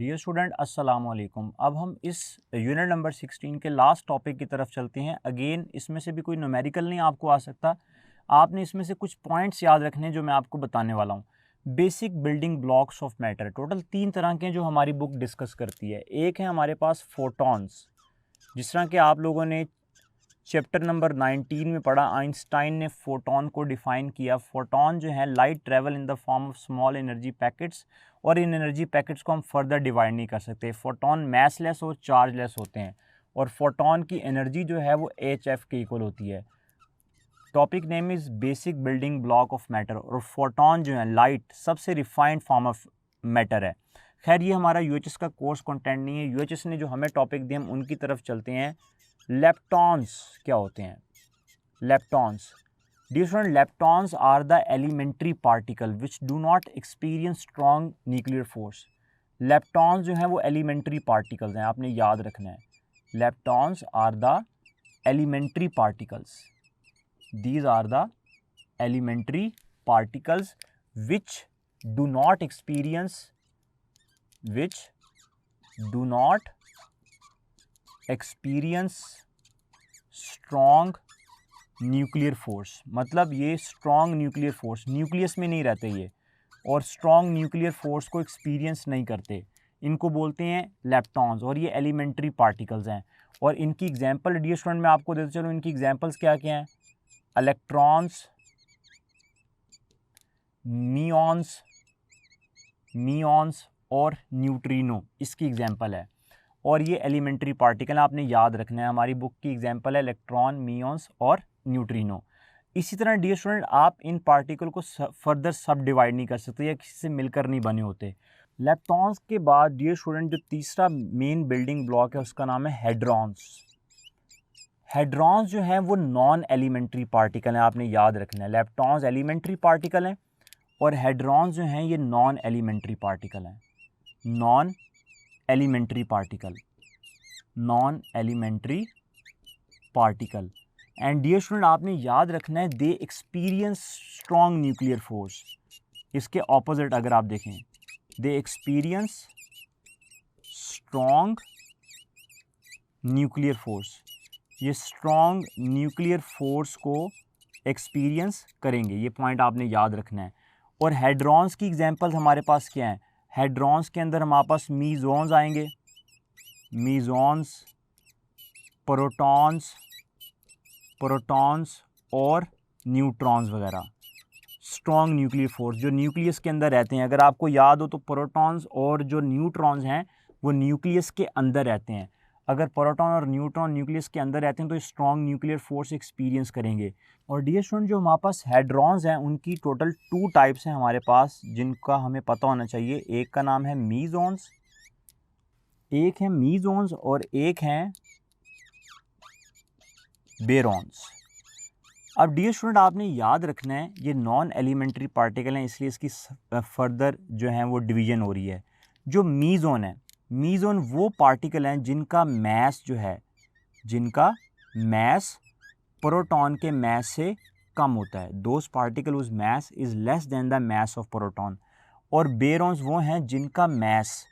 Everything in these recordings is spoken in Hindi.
डियर स्टूडेंट अस्सलाम वालेकुम। अब हम इस यूनिट नंबर 16 के लास्ट टॉपिक की तरफ चलते हैं। अगेन इसमें से भी कोई न्यूमेरिकल नहीं आपको आ सकता, आपने इसमें से कुछ पॉइंट्स याद रखने हैं जो मैं आपको बताने वाला हूँ। Basic building blocks of matter, total 3 तरह के हैं जो हमारी बुक डिस्कस करती है। एक है हमारे पास फोटॉन्स, जिस तरह के आप लोगों ने चैप्टर नंबर 19 में पढ़ा, आइंस्टाइन ने फोटॉन को डिफाइन किया। फोटॉन जो है light travel in the form of small energy packets, और इन एनर्जी पैकेट्स को हम फर्दर डिवाइड नहीं कर सकते। फोटॉन मैसलेस और चार्जलेस होते हैं, और फोटॉन की एनर्जी जो है वो HF के इक्वल होती है। Topic name is basic building block of matter, और फोटॉन जो है लाइट सबसे रिफाइंड फॉर्म ऑफ मैटर है। खैर ये हमारा UHS का कोर्स कंटेंट नहीं है। UHS ने जो हमें टॉपिक दिए हम उनकी तरफ चलते हैं। लेप्टॉन्स क्या होते हैं? Leptons, dear student, leptons are the elementary particle which do not experience strong nuclear force. Leptons जो हैं वो एलिमेंट्री पार्टिकल्स हैं, आपने याद रखना है। Leptons are the elementary particles, these are the elementary particles which do not experience strong nuclear force. मतलब ये स्ट्रॉन्ग न्यूक्लियर फोर्स, न्यूक्लियस में नहीं रहते ये, और स्ट्रॉन्ग न्यूक्लियर फोर्स को एक्सपीरियंस नहीं करते, इनको बोलते हैं लेप्टॉन्स, और ये एलिमेंट्री पार्टिकल्स हैं। और इनकी एग्जांपल डियर स्टूडेंट मैं आपको देता चलूँ, इनकी एग्जांपल्स क्या क्या हैं? इलेक्ट्रॉन्स, मियॉन्स और न्यूट्रिनो इसकी एग्जांपल है। और ये एलिमेंट्री पार्टिकल आपने याद रखना है, हमारी बुक की एग्जांपल है इलेक्ट्रॉन, मियॉन्स और न्यूट्रिनो। इसी तरह डियर स्टूडेंट आप इन पार्टिकल को फर्दर सब डिवाइड नहीं कर सकते या किसी से मिलकर नहीं बने होते। लेप्टॉन्स के बाद डियर स्टूडेंट जो तीसरा मेन बिल्डिंग ब्लॉक है उसका नाम है हेड्रॉन्स। हेड्रॉन्स जो हैं वो नॉन एलिमेंट्री पार्टिकल हैं, आपने याद रखना है। लेप्टॉन्स एलिमेंट्री पार्टिकल हैं और हेड्रॉन्स जो हैं ये नॉन एलिमेंट्री पार्टिकल हैं। Non elementary particle and dear student आपने याद रखना है they experience strong nuclear force. इसके ऑपोजिट अगर आप देखें, they experience strong nuclear force, ये स्ट्रॉन्ग न्यूक्लियर फोर्स को एक्सपीरियंस करेंगे, ये पॉइंट आपने याद रखना है। और हेड्रॉन्स की एग्जांपल्स हमारे पास क्या हैं? हेड्रॉन्स के अंदर हमारे पास मीजॉन्स आएंगे, मीजॉन्स, प्रोटॉन्स और न्यूट्रॉन्स वगैरह। स्ट्रॉन्ग न्यूक्लियर फोर्स जो न्यूक्लियस के अंदर रहते हैं, अगर आपको याद हो तो प्रोटॉन्स और जो न्यूट्रॉन्स हैं वो न्यूक्लियस के अंदर रहते हैं। अगर प्रोटॉन और न्यूट्रॉन न्यूक्लियस के अंदर रहते हैं तो स्ट्रॉन्ग न्यूक्लियर फोर्स एक्सपीरियंस करेंगे। और डियर स्टूडेंट जो हमारे पास हेड्रॉन्स हैं उनकी टोटल 2 टाइप्स हैं हमारे पास, जिनका हमें पता होना चाहिए। एक का नाम है मीजॉन्स, और एक हैं बेरॉन्स। अब डियर स्टूडेंट आपने याद रखना है ये नॉन एलिमेंट्री पार्टिकल हैं, इसलिए इसकी फर्दर जो है वो डिवीजन हो रही है। जो मीजॉन है, मीजॉन वो पार्टिकल हैं जिनका मैस जो है, जिनका मैस प्रोटॉन के मैस से कम होता है। Those particle whose mass is less than the mass of proton. और बेरॉन्स वो हैं जिनका मैस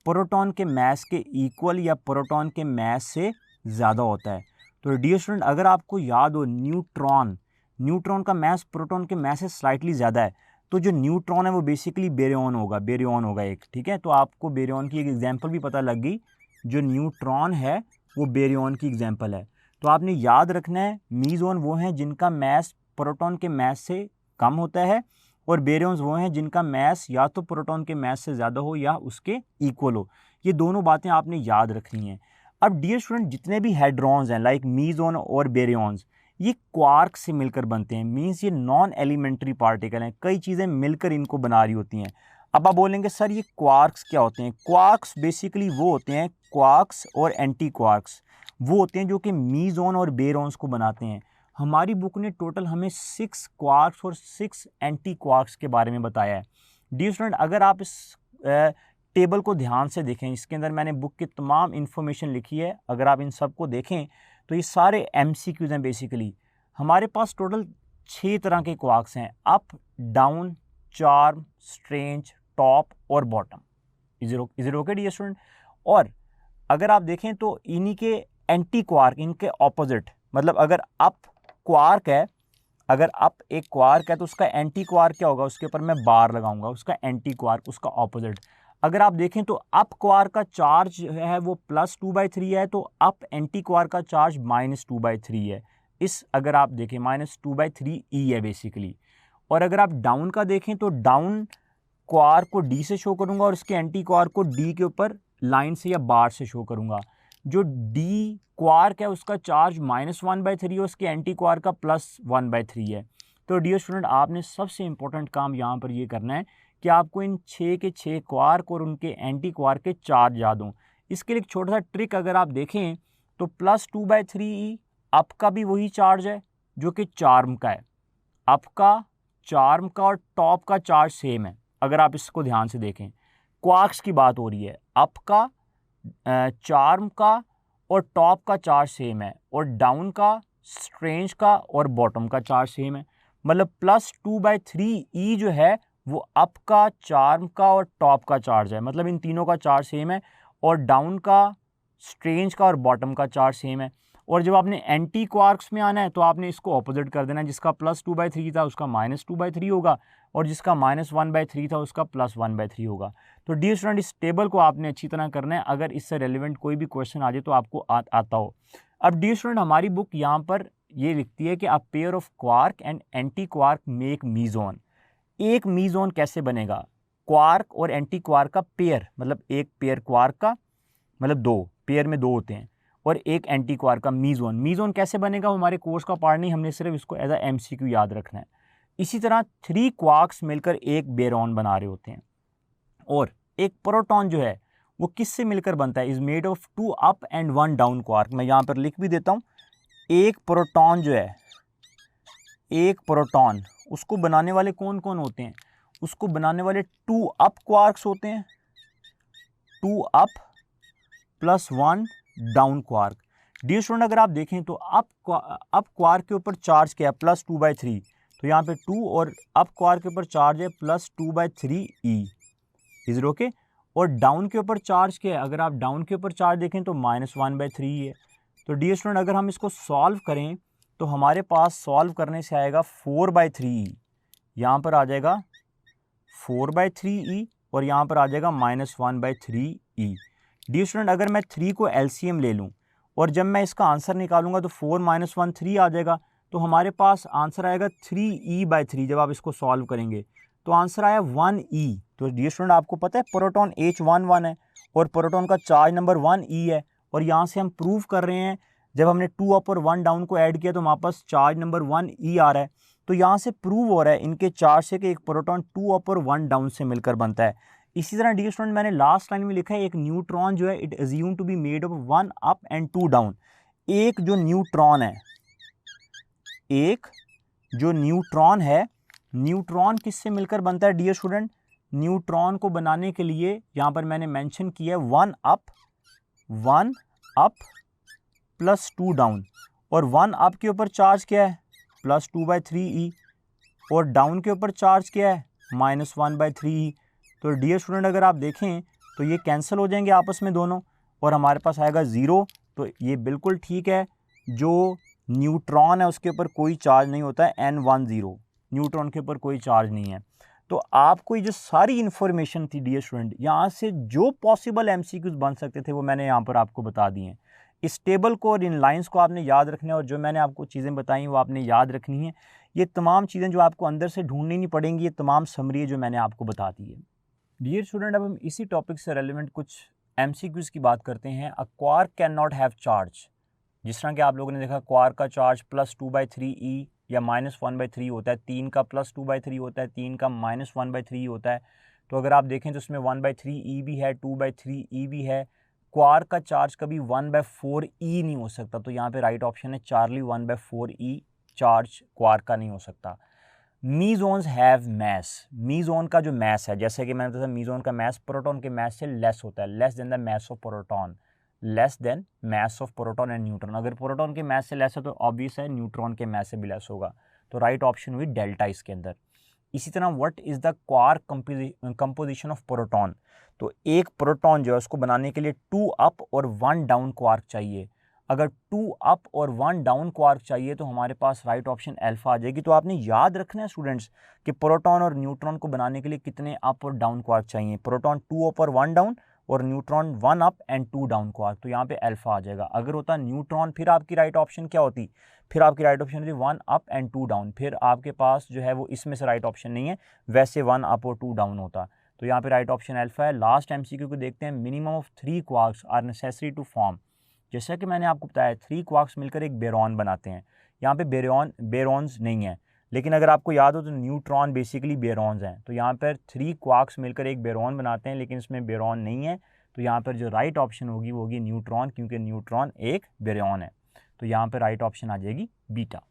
प्रोटॉन के मैस के इक्वल या प्रोटॉन के मैस से ज़्यादा होता है। तो डियर स्टूडेंट अगर आपको याद हो न्यूट्रॉन का मैस प्रोटॉन के मैस से स्लाइटली ज़्यादा है, तो जो न्यूट्रॉन है वो बेसिकली बेरियॉन होगा एक, ठीक है। तो आपको बेरियॉन की एक एग्जांपल भी पता लग गई, जो न्यूट्रॉन है वो बेरियॉन की एग्जांपल है। तो आपने याद रखना है मीजॉन वो हैं जिनका मैस प्रोटॉन के मैस से कम होता है, और बेरियॉन्स वो हैं जिनका मैस या तो प्रोटॉन के मैस से ज़्यादा हो या उसके इक्वल हो। ये दोनों बातें आपने याद रखनी हैं। अब डियर स्टूडेंट जितने भी हेड्रॉन्स हैं लाइक मीजॉन और बेरियॉन्स, ये क्वार्क से मिलकर बनते हैं, मीन्स ये नॉन एलिमेंट्री पार्टिकल हैं, कई चीज़ें मिलकर इनको बना रही होती हैं। अब आप बोलेंगे सर ये क्वार्क्स क्या होते हैं? क्वार्क्स बेसिकली वो होते हैं, क्वार्क्स और एंटी क्वार्क्स वो होते हैं जो कि मीजॉन और बेरॉन्स को बनाते हैं। हमारी बुक ने टोटल हमें 6 क्वार्क्स और 6 एंटी क्वार्क्स के बारे में बताया है। डियर स्टूडेंट अगर आप इस टेबल को ध्यान से देखें, इसके अंदर मैंने बुक की तमाम इन्फॉर्मेशन लिखी है, अगर आप इन सब को देखें तो ये सारे MCQs हैं। बेसिकली हमारे पास टोटल 6 तरह के क्वार्क्स हैं, up, down, charm, strange, top और bottom. Is it okay dear student. और अगर आप देखें तो इन्हीं के एंटी क्वार्क, इनके ऑपोजिट, मतलब अगर अप क्वार्क है, अगर अप एक क्वार्क है तो उसका एंटी क्वार्क क्या होगा, उसके ऊपर मैं बार लगाऊंगा, उसका एंटी क्वार्क, उसका ऑपोजिट। अगर आप देखें तो अप क्वार्क का चार्ज है वो +2/3 है, तो अप एंटी क्वार्क का चार्ज -2/3 है। इस अगर आप देखें -2/3 ई है बेसिकली। और अगर आप डाउन का देखें तो डाउन क्वार्क को डी से शो करूंगा और इसके एंटी क्वार्क को डी के ऊपर लाइन से या बार से शो करूंगा। जो डी क्वार्क है उसका चार्ज -1/3 है, उसके एंटी क्वार्क का +1/3 है। तो डियर स्टूडेंट, आपने सबसे इंपॉर्टेंट काम यहाँ पर ये करना है कि आपको इन 6 के 6 क्वार्क और उनके एंटी क्वार्क के चार्ज याद हों। इसके लिए एक छोटा सा ट्रिक अगर आप देखें तो +2/3 अप का भी वही चार्ज है जो कि चार्म का है। अप का, चार्म का और टॉप का चार्ज सेम है। अगर आप इसको ध्यान से देखें, क्वार्क्स की बात हो रही है, अप का, चार्म का और टॉप का चार्ज सेम है, और डाउन का, स्ट्रेंज का और बॉटम का चार्ज सेम है। मतलब +2/3 ई जो है वो अप का, चार्म का और टॉप का चार्ज है, मतलब इन तीनों का चार्ज सेम है। और डाउन का, स्ट्रेंज का और बॉटम का चार्ज सेम है। और जब आपने एंटी क्वार्क्स में आना है तो आपने इसको ऑपोजिट कर देना है, जिसका +2/3 था उसका -2/3 होगा, और जिसका -1/3 था उसका +1/3 होगा। तो डियर स्टूडेंट, इस टेबल को आपने अच्छी तरह करना है, अगर इससे रेलिवेंट कोई भी क्वेश्चन आ जाए तो आपको आता हो। अब डियर स्टूडेंट, हमारी बुक यहाँ पर ये लिखती है कि a pair of quark and anti quark make meson. एक मीजोन कैसे बनेगा? क्वार्क और एंटी क्वार्क का पेयर, मतलब एक पेयर क्वार्क का, मतलब दो पेयर में दो होते हैं, और एक एंटी क्वार्क का मीजोन। मीजोन कैसे बनेगा हमारे कोर्स का पार्ट नहीं, हमने सिर्फ इसको एज अ MCQ याद रखना है। इसी तरह 3 क्वार्क्स मिलकर एक बेरॉन बना रहे होते हैं, और एक प्रोटॉन जो है वो किससे मिलकर बनता है? Is made of 2 up and 1 down quark. मैं यहाँ पर लिख भी देता हूँ, एक प्रोटॉन जो है, एक प्रोटॉन, उसको बनाने वाले कौन कौन होते हैं? उसको बनाने वाले 2 अप क्वार्क्स होते हैं, 2 up + 1 down quark. Dear student, अगर आप देखें तो अप क्वार्क के ऊपर चार्ज क्या है? +2/3, तो यहाँ पे 2, और अप क्वार्क के ऊपर चार्ज है +2/3 ई। Is it okay? और डाउन के ऊपर चार्ज क्या है? अगर आप डाउन के ऊपर चार्ज देखें तो -1/3 है। तो डियर स्टूडेंट, अगर हम इसको सॉल्व करें तो हमारे पास सॉल्व करने से आएगा 4/3 ई। यहाँ पर आ जाएगा 4/3 ई, और यहाँ पर आ जाएगा -1/3 ई। डियर स्टूडेंट, अगर मैं 3 को LCM ले लूँ और जब मैं इसका आंसर निकालूंगा तो 4 - 1 3 आ जाएगा, तो हमारे पास आंसर आएगा 3E/3। जब आप इसको सॉल्व करेंगे तो आंसर आया 1E। तो डियर स्टूडेंट, आपको पता है प्रोटॉन H11 है और प्रोटॉन का चार्ज नंबर 1E है, और यहाँ से हम प्रूव कर रहे हैं जब हमने 2 अप और 1 डाउन को ऐड किया तो हमारे पास चार्ज नंबर 1E आ रहा है। तो यहाँ से प्रूव हो रहा है इनके चार्ज से कि एक प्रोटॉन 2 अप और 1 डाउन से मिलकर बनता है। इसी तरह डियर स्टूडेंट, मैंने लास्ट लाइन में लिखा है एक न्यूट्रॉन जो है it assume to be made of 1 up and 2 down. एक जो न्यूट्रॉन है, एक जो न्यूट्रॉन है, न्यूट्रॉन किससे मिलकर बनता है डियर स्टूडेंट? न्यूट्रॉन को बनाने के लिए यहाँ पर मैंने मेंशन किया है 1 अप + 2 डाउन, और 1 अप के ऊपर चार्ज क्या है? +2/3 ई, और डाउन के ऊपर चार्ज क्या है? -1/3 ई। तो डियर स्टूडेंट, अगर आप देखें तो ये कैंसिल हो जाएंगे आपस में दोनों, और हमारे पास आएगा 0। तो ये बिल्कुल ठीक है, जो न्यूट्रॉन है उसके ऊपर कोई चार्ज नहीं होता है, N10, न्यूट्रॉन के ऊपर कोई चार्ज नहीं है। तो आपको ये जो सारी इन्फॉर्मेशन थी डियर स्टूडेंट, यहाँ से जो पॉसिबल MCQs बन सकते थे वो मैंने यहाँ पर आपको बता दिए हैं। इस टेबल को और इन लाइंस को आपने याद रखना है, और जो मैंने आपको चीज़ें बताई वो आपने याद रखनी है। ये तमाम चीज़ें जो आपको अंदर से ढूंढनी नहीं पड़ेंगी, ये तमाम समरी जो मैंने आपको बता दी है। डियर स्टूडेंट, अब हम इसी टॉपिक से रेलिवेंट कुछ MCQs की बात करते हैं। A quark can not have charge. जिस तरह कि आप लोगों ने देखा क्वार्क का चार्ज +2/3 ई या -1/3 होता है, 3 का +2/3 होता है, 3 का -1/3 होता है। तो अगर आप देखें तो उसमें 1/3 ई भी है, 2/3 ई भी है। क्वार्क का चार्ज कभी 1/4 ई नहीं हो सकता, तो यहाँ पे राइट ऑप्शन है चार्ली, 1/4 ई चार्ज क्वार्क का नहीं हो सकता। मीजोन्स हैव मैस। मीजोन का जो मैस है, जैसे कि मैंने बताया मीजोन का मैस प्रोटॉन के मैस से लेस होता है, less than the mass of proton, less than mess of proton and neutron. अगर प्रोटॉन के मैस से लेस है तो ऑब्वियस है न्यूट्रॉन के मैस से भी लेस होगा। तो राइट ऑप्शन हुई डेल्टा इसके अंदर। इसी तरह what is the quark composition of proton, तो एक प्रोटॉन जो है उसको बनाने के लिए 2 अप और 1 डाउन क्वार्क चाहिए। अगर 2 अप और 1 डाउन क्वार्क चाहिए तो हमारे पास राइट ऑप्शन अल्फा आ जाएगी। तो आपने याद रखना है स्टूडेंट्स कि प्रोटॉन और न्यूट्रॉन को बनाने के लिए कितने अप और डाउन क्वार्क चाहिए। प्रोटॉन 2 अप और 1 डाउन और neutron 1 up and 2 down quark, तो यहाँ पे अल्फा आ जाएगा। अगर होता न्यूट्रॉन फिर आपकी राइट ऑप्शन क्या होती, फिर आपकी राइट ऑप्शन होती 1 अप एंड 2 डाउन, फिर आपके पास जो है वो इसमें से राइट ऑप्शन नहीं है, वैसे 1 अप और 2 डाउन होता। तो यहाँ पे राइट ऑप्शन अल्फा है। लास्ट एमसीक्यू को देखते हैं, minimum of 3 quarks are necessary to form. जैसा कि मैंने आपको बताया 3 क्वार्क्स मिलकर एक बेरॉन बनाते हैं। यहाँ पे बेरॉन्स नहीं है, लेकिन अगर आपको याद हो तो न्यूट्रॉन बेसिकली बेरॉन्स हैं। तो यहाँ पर 3 क्वार्क्स मिलकर एक बेरॉन बनाते हैं, लेकिन इसमें बेरॉन नहीं है। तो यहाँ पर जो राइट ऑप्शन होगी वो होगी न्यूट्रॉन, क्योंकि न्यूट्रॉन एक बेरॉन है। तो यहाँ पर राइट ऑप्शन आ जाएगी बीटा।